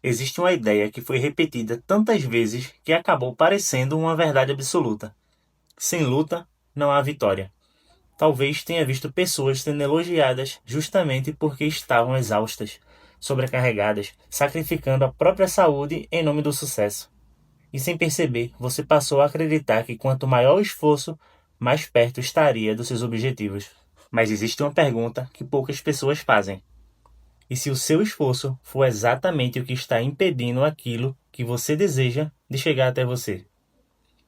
existe uma ideia que foi repetida tantas vezes que acabou parecendo uma verdade absoluta. Sem luta, não há vitória. Talvez tenha visto pessoas sendo elogiadas justamente porque estavam exaustas, sobrecarregadas, sacrificando a própria saúde em nome do sucesso. E sem perceber, você passou a acreditar que quanto maior o esforço, mais perto estaria dos seus objetivos. Mas existe uma pergunta que poucas pessoas fazem. E se o seu esforço for exatamente o que está impedindo aquilo que você deseja de chegar até você?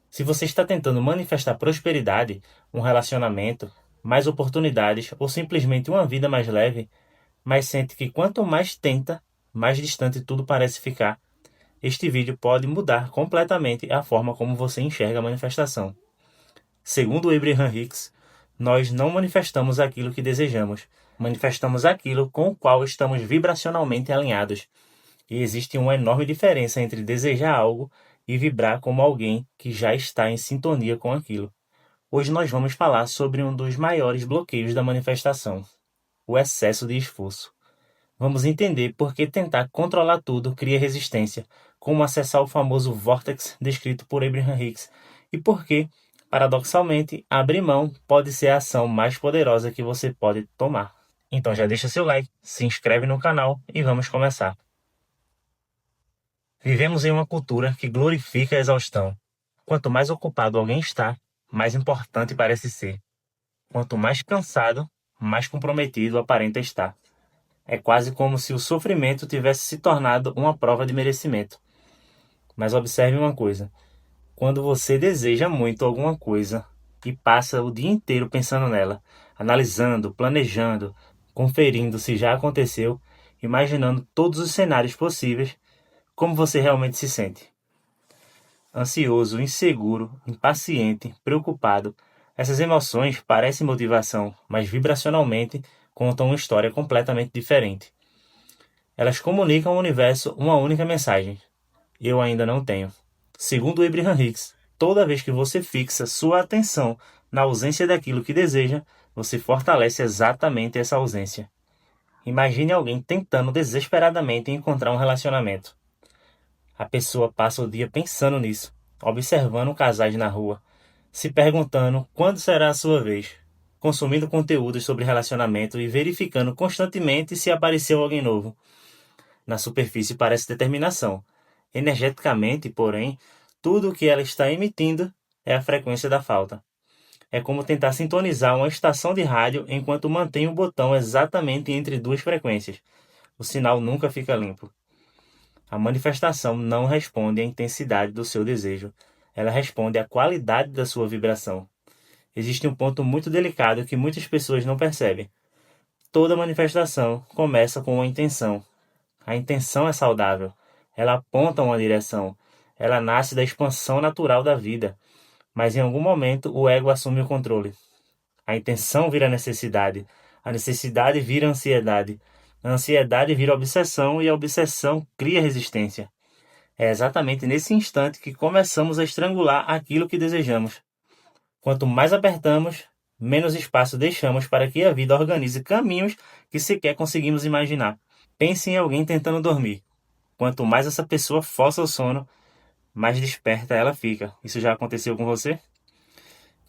Se você está tentando manifestar prosperidade, um relacionamento, mais oportunidades ou simplesmente uma vida mais leve, mas sente que quanto mais tenta, mais distante tudo parece ficar, este vídeo pode mudar completamente a forma como você enxerga a manifestação. Segundo Abraham Hicks, nós não manifestamos aquilo que desejamos, manifestamos aquilo com o qual estamos vibracionalmente alinhados. E existe uma enorme diferença entre desejar algo e vibrar como alguém que já está em sintonia com aquilo. Hoje nós vamos falar sobre um dos maiores bloqueios da manifestação, o excesso de esforço. Vamos entender por que tentar controlar tudo cria resistência, como acessar o famoso vórtex descrito por Abraham Hicks, e por que, paradoxalmente, abrir mão pode ser a ação mais poderosa que você pode tomar. Então já deixa seu like, se inscreve no canal e vamos começar. Vivemos em uma cultura que glorifica a exaustão. Quanto mais ocupado alguém está, mais importante parece ser. Quanto mais cansado, mais comprometido aparenta estar. É quase como se o sofrimento tivesse se tornado uma prova de merecimento. Mas observe uma coisa. Quando você deseja muito alguma coisa e passa o dia inteiro pensando nela, analisando, planejando, conferindo se já aconteceu, imaginando todos os cenários possíveis, como você realmente se sente? Ansioso, inseguro, impaciente, preocupado. Essas emoções parecem motivação, mas vibracionalmente contam uma história completamente diferente. Elas comunicam ao universo uma única mensagem: eu ainda não tenho. Segundo Abraham Hicks, toda vez que você fixa sua atenção na ausência daquilo que deseja, você fortalece exatamente essa ausência. Imagine alguém tentando desesperadamente encontrar um relacionamento. A pessoa passa o dia pensando nisso, observando casais na rua, se perguntando quando será a sua vez, consumindo conteúdos sobre relacionamento e verificando constantemente se apareceu alguém novo. Na superfície parece determinação. Energeticamente, porém, tudo o que ela está emitindo é a frequência da falta. É como tentar sintonizar uma estação de rádio enquanto mantém o botão exatamente entre duas frequências. O sinal nunca fica limpo. A manifestação não responde à intensidade do seu desejo, ela responde à qualidade da sua vibração. Existe um ponto muito delicado que muitas pessoas não percebem. Toda manifestação começa com uma intenção. A intenção é saudável, ela aponta uma direção, ela nasce da expansão natural da vida, mas em algum momento o ego assume o controle. A intenção vira necessidade, a necessidade vira ansiedade, a ansiedade vira obsessão e a obsessão cria resistência. É exatamente nesse instante que começamos a estrangular aquilo que desejamos. Quanto mais apertamos, menos espaço deixamos para que a vida organize caminhos que sequer conseguimos imaginar. Pense em alguém tentando dormir. Quanto mais essa pessoa força o sono, mais desperta ela fica. Isso já aconteceu com você?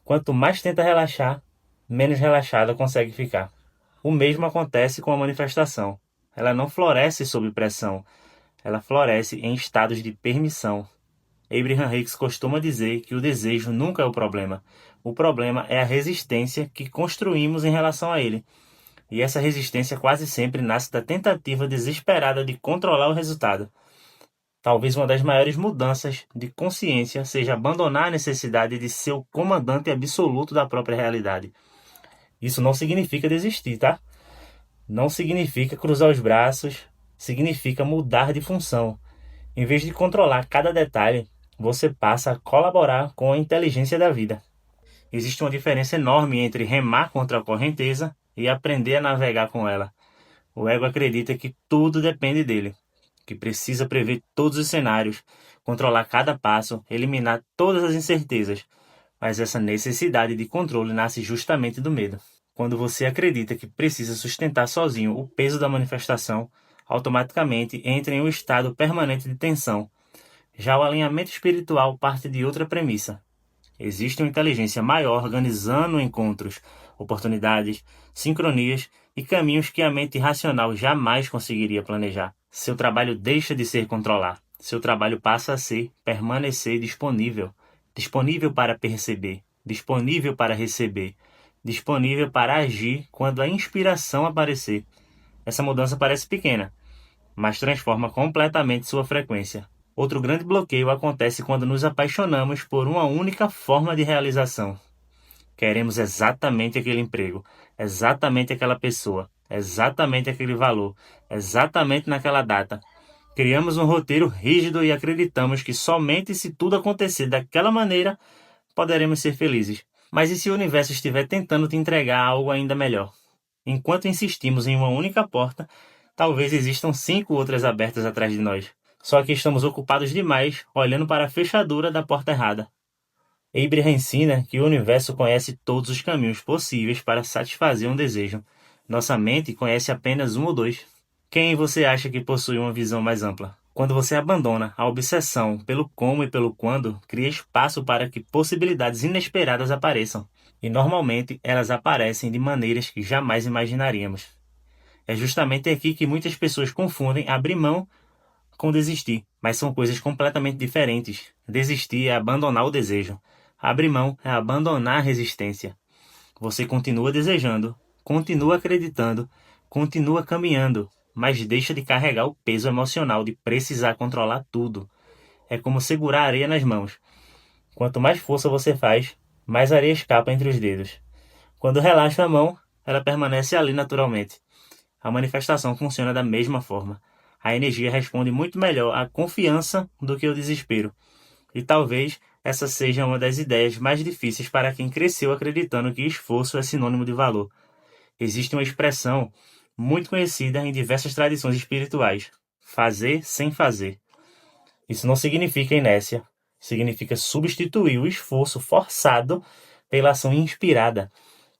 Quanto mais tenta relaxar, menos relaxada consegue ficar. O mesmo acontece com a manifestação. Ela não floresce sob pressão, ela floresce em estados de permissão. Abraham Hicks costuma dizer que o desejo nunca é o problema. O problema é a resistência que construímos em relação a ele. E essa resistência quase sempre nasce da tentativa desesperada de controlar o resultado. Talvez uma das maiores mudanças de consciência seja abandonar a necessidade de ser o comandante absoluto da própria realidade. Isso não significa desistir, tá? Não significa cruzar os braços, significa mudar de função. Em vez de controlar cada detalhe, você passa a colaborar com a inteligência da vida. Existe uma diferença enorme entre remar contra a correnteza e aprender a navegar com ela. O ego acredita que tudo depende dele, que precisa prever todos os cenários, controlar cada passo, eliminar todas as incertezas. Mas essa necessidade de controle nasce justamente do medo. Quando você acredita que precisa sustentar sozinho o peso da manifestação, automaticamente entra em um estado permanente de tensão. Já o alinhamento espiritual parte de outra premissa. Existe uma inteligência maior organizando encontros, oportunidades, sincronias e caminhos que a mente racional jamais conseguiria planejar. Seu trabalho deixa de ser controlar. Seu trabalho passa a ser permanecer disponível. Disponível para perceber, disponível para receber, disponível para agir quando a inspiração aparecer. Essa mudança parece pequena, mas transforma completamente sua frequência. Outro grande bloqueio acontece quando nos apaixonamos por uma única forma de realização. Queremos exatamente aquele emprego, exatamente aquela pessoa, exatamente aquele valor, exatamente naquela data. Criamos um roteiro rígido e acreditamos que somente se tudo acontecer daquela maneira, poderemos ser felizes. Mas e se o universo estiver tentando te entregar algo ainda melhor? Enquanto insistimos em uma única porta, talvez existam 5 outras abertas atrás de nós. Só que estamos ocupados demais olhando para a fechadura da porta errada. Abraham ensina que o universo conhece todos os caminhos possíveis para satisfazer um desejo. Nossa mente conhece apenas um ou dois. Quem você acha que possui uma visão mais ampla? Quando você abandona a obsessão pelo como e pelo quando, cria espaço para que possibilidades inesperadas apareçam. E normalmente elas aparecem de maneiras que jamais imaginaríamos. É justamente aqui que muitas pessoas confundem abrir mão com desistir, mas são coisas completamente diferentes. Desistir é abandonar o desejo. Abrir mão é abandonar a resistência. Você continua desejando, continua acreditando, continua caminhando, mas deixa de carregar o peso emocional de precisar controlar tudo. É como segurar a areia nas mãos. Quanto mais força você faz, mais areia escapa entre os dedos. Quando relaxa a mão, ela permanece ali naturalmente. A manifestação funciona da mesma forma. A energia responde muito melhor à confiança do que ao desespero. E talvez essa seja uma das ideias mais difíceis para quem cresceu acreditando que esforço é sinônimo de valor. Existe uma expressão muito conhecida em diversas tradições espirituais: fazer sem fazer. Isso não significa inércia, significa substituir o esforço forçado pela ação inspirada.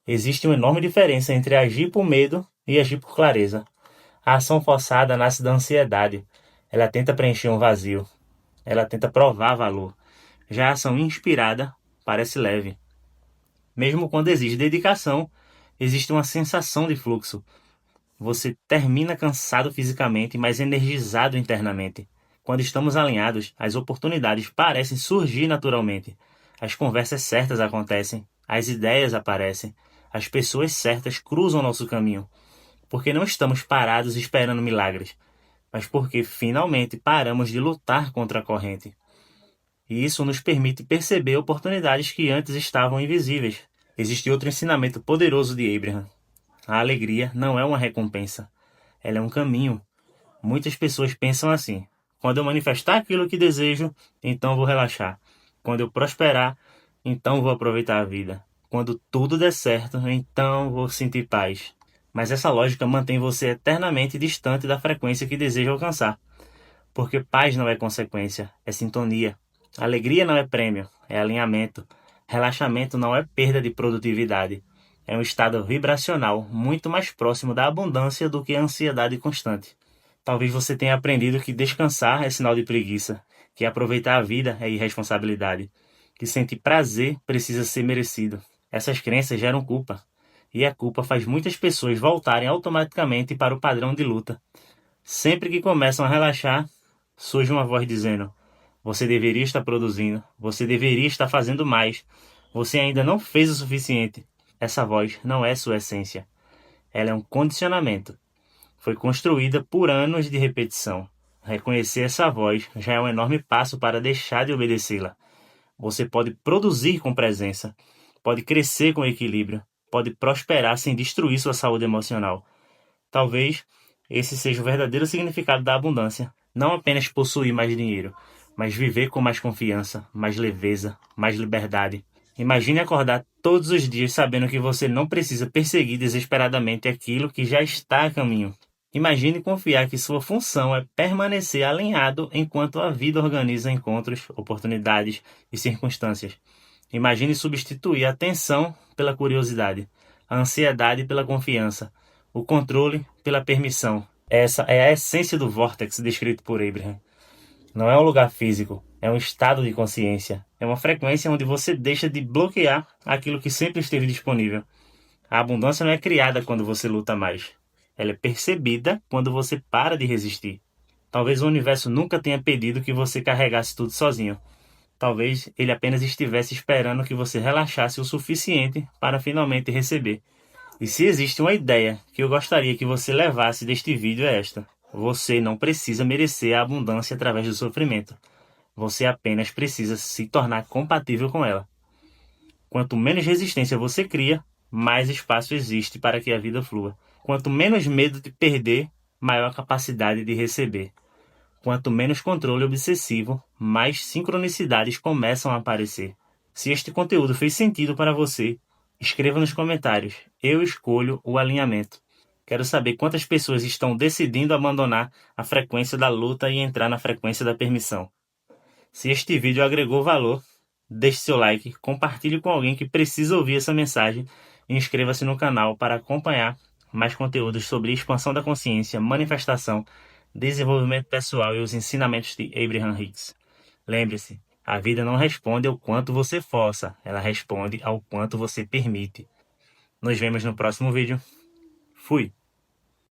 Existe uma enorme diferença entre agir por medo e agir por clareza. A ação forçada nasce da ansiedade. Ela tenta preencher um vazio. Ela tenta provar valor. Já a ação inspirada parece leve. Mesmo quando exige dedicação, existe uma sensação de fluxo. Você termina cansado fisicamente, mas energizado internamente. Quando estamos alinhados, as oportunidades parecem surgir naturalmente. As conversas certas acontecem, as ideias aparecem, as pessoas certas cruzam nosso caminho. Porque não estamos parados esperando milagres, mas porque finalmente paramos de lutar contra a corrente. E isso nos permite perceber oportunidades que antes estavam invisíveis. Existe outro ensinamento poderoso de Abraham. A alegria não é uma recompensa, ela é um caminho. Muitas pessoas pensam assim: quando eu manifestar aquilo que desejo, então vou relaxar. Quando eu prosperar, então vou aproveitar a vida. Quando tudo der certo, então vou sentir paz. Mas essa lógica mantém você eternamente distante da frequência que deseja alcançar. Porque paz não é consequência, é sintonia. Alegria não é prêmio, é alinhamento. Relaxamento não é perda de produtividade. É um estado vibracional muito mais próximo da abundância do que a ansiedade constante. Talvez você tenha aprendido que descansar é sinal de preguiça, que aproveitar a vida é irresponsabilidade, que sentir prazer precisa ser merecido. Essas crenças geram culpa. E a culpa faz muitas pessoas voltarem automaticamente para o padrão de luta. Sempre que começam a relaxar, surge uma voz dizendo: você deveria estar produzindo, você deveria estar fazendo mais, você ainda não fez o suficiente. Essa voz não é sua essência. Ela é um condicionamento. Foi construída por anos de repetição. Reconhecer essa voz já é um enorme passo para deixar de obedecê-la. Você pode produzir com presença, pode crescer com equilíbrio, pode prosperar sem destruir sua saúde emocional. Talvez esse seja o verdadeiro significado da abundância. Não apenas possuir mais dinheiro, mas viver com mais confiança, mais leveza, mais liberdade. Imagine acordar todos os dias sabendo que você não precisa perseguir desesperadamente aquilo que já está a caminho. Imagine confiar que sua função é permanecer alinhado enquanto a vida organiza encontros, oportunidades e circunstâncias. Imagine substituir a tensão pela curiosidade, a ansiedade pela confiança, o controle pela permissão. Essa é a essência do vórtex descrito por Abraham. Não é um lugar físico, é um estado de consciência. É uma frequência onde você deixa de bloquear aquilo que sempre esteve disponível. A abundância não é criada quando você luta mais. Ela é percebida quando você para de resistir. Talvez o universo nunca tenha pedido que você carregasse tudo sozinho. Talvez ele apenas estivesse esperando que você relaxasse o suficiente para finalmente receber. E se existe uma ideia que eu gostaria que você levasse deste vídeo é esta: você não precisa merecer a abundância através do sofrimento. Você apenas precisa se tornar compatível com ela. Quanto menos resistência você cria, mais espaço existe para que a vida flua. Quanto menos medo de perder, maior a capacidade de receber. Quanto menos controle obsessivo, mais sincronicidades começam a aparecer. Se este conteúdo fez sentido para você, escreva nos comentários. Eu escolho o alinhamento. Quero saber quantas pessoas estão decidindo abandonar a frequência da luta e entrar na frequência da permissão. Se este vídeo agregou valor, deixe seu like, compartilhe com alguém que precisa ouvir essa mensagem e inscreva-se no canal para acompanhar mais conteúdos sobre expansão da consciência, manifestação, desenvolvimento pessoal e os ensinamentos de Abraham Hicks. Lembre-se, a vida não responde ao quanto você força, ela responde ao quanto você permite. Nos vemos no próximo vídeo. Fui!